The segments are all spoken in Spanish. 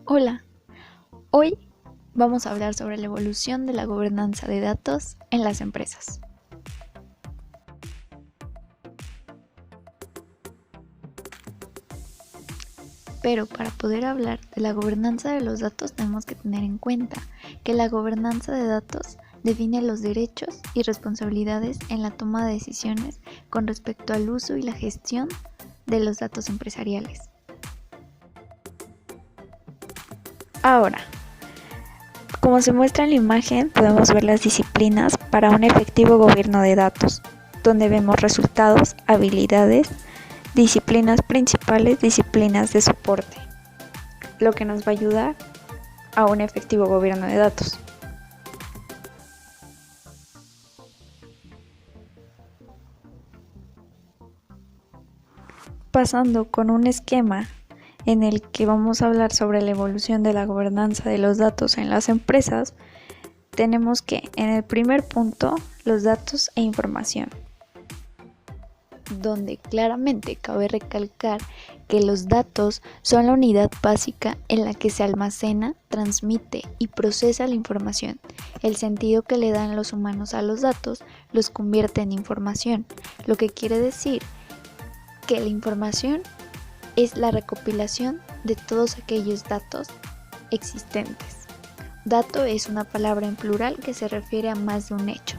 Hola, hoy vamos a hablar sobre la evolución de la gobernanza de datos en las empresas. Pero para poder hablar de la gobernanza de los datos tenemos que tener en cuenta que la gobernanza de datos define los derechos y responsabilidades en la toma de decisiones con respecto al uso y la gestión de los datos empresariales. Ahora, como se muestra en la imagen, podemos ver las disciplinas para un efectivo gobierno de datos, donde vemos resultados, habilidades, disciplinas principales, disciplinas de soporte, lo que nos va a ayudar a un efectivo gobierno de datos. Pasando con un esquema en el que vamos a hablar sobre la evolución de la gobernanza de los datos en las empresas, tenemos que en el primer punto, los datos e información, donde claramente cabe recalcar que los datos son la unidad básica en la que se almacena, transmite y procesa la información. El sentido que le dan los humanos a los datos los convierte en información, lo que quiere decir que la información es la recopilación de todos aquellos datos existentes. Dato es una palabra en plural que se refiere a más de un hecho.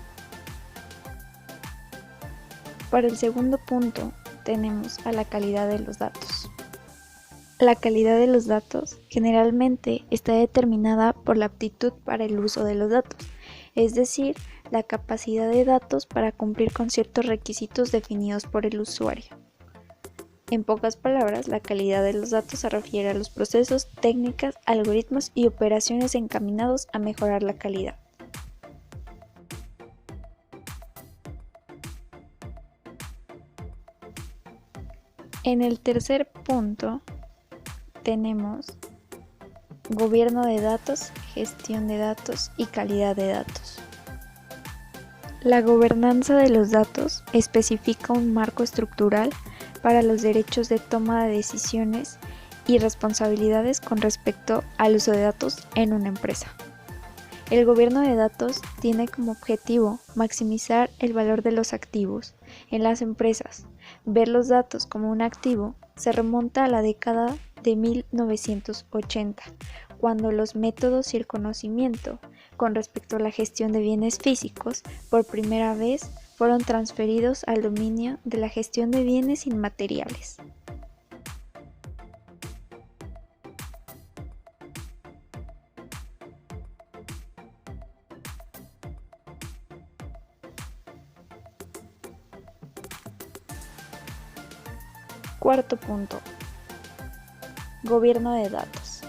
Para el segundo punto tenemos a la calidad de los datos. La calidad de los datos generalmente está determinada por la aptitud para el uso de los datos, es decir, la capacidad de datos para cumplir con ciertos requisitos definidos por el usuario. En pocas palabras, la calidad de los datos se refiere a los procesos, técnicas, algoritmos y operaciones encaminados a mejorar la calidad. En el tercer punto tenemos gobierno de datos, gestión de datos y calidad de datos. La gobernanza de los datos especifica un marco estructural para los derechos de toma de decisiones y responsabilidades con respecto al uso de datos en una empresa. El gobierno de datos tiene como objetivo maximizar el valor de los activos en las empresas. Ver los datos como un activo se remonta a la década de 1980, cuando los métodos y el conocimiento con respecto a la gestión de bienes físicos por primera vez fueron transferidos al dominio de la gestión de bienes inmateriales. Cuarto punto. Gobierno de datos.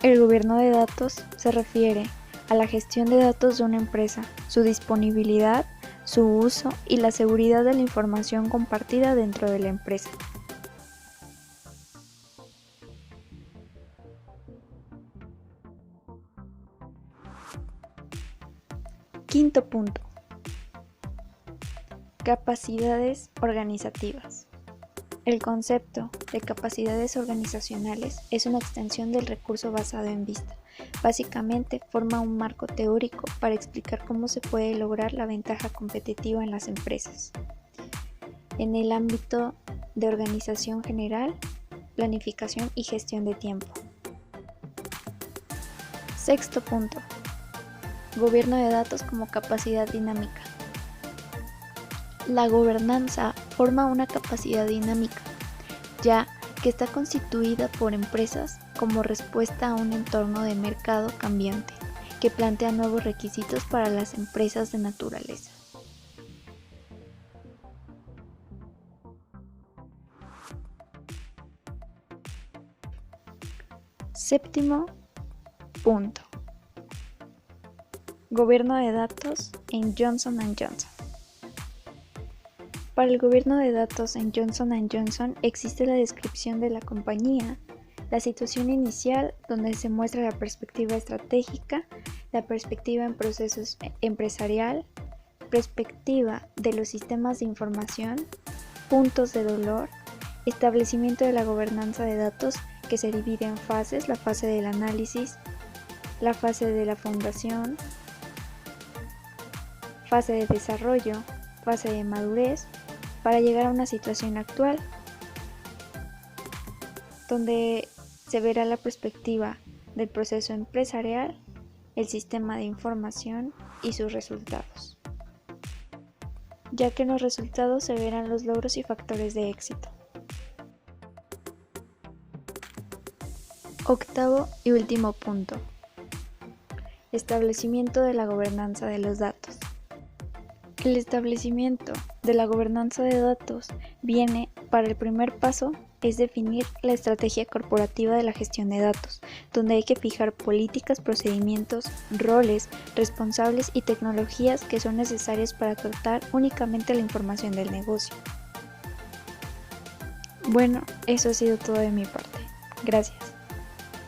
El gobierno de datos se refiere a la gestión de datos de una empresa, su disponibilidad, su uso y la seguridad de la información compartida dentro de la empresa. Quinto punto. Capacidades organizativas. El concepto de capacidades organizacionales es una extensión del recurso basado en vista. Básicamente forma un marco teórico para explicar cómo se puede lograr la ventaja competitiva en las empresas. En el ámbito de organización general, planificación y gestión de tiempo. Sexto punto. Gobierno de datos como capacidad dinámica. La gobernanza forma una capacidad dinámica, ya que está constituida por empresas como respuesta a un entorno de mercado cambiante, que plantea nuevos requisitos para las empresas de naturaleza. Séptimo punto. Gobierno de datos en Johnson & Johnson. Para el gobierno de datos en Johnson & Johnson existe la descripción de la compañía, la situación inicial donde se muestra la perspectiva estratégica, la perspectiva en procesos empresarial, perspectiva de los sistemas de información, puntos de dolor, establecimiento de la gobernanza de datos que se divide en fases: la fase del análisis, la fase de la fundación, fase de desarrollo, fase de madurez, para llegar a una situación actual, donde se verá la perspectiva del proceso empresarial, el sistema de información y sus resultados, ya que en los resultados se verán los logros y factores de éxito. Octavo y último punto: establecimiento de la gobernanza de los datos. El establecimiento de la gobernanza de datos viene para el primer paso, es definir la estrategia corporativa de la gestión de datos, donde hay que fijar políticas, procedimientos, roles, responsables y tecnologías que son necesarias para tratar únicamente la información del negocio. Bueno, eso ha sido todo de mi parte. Gracias.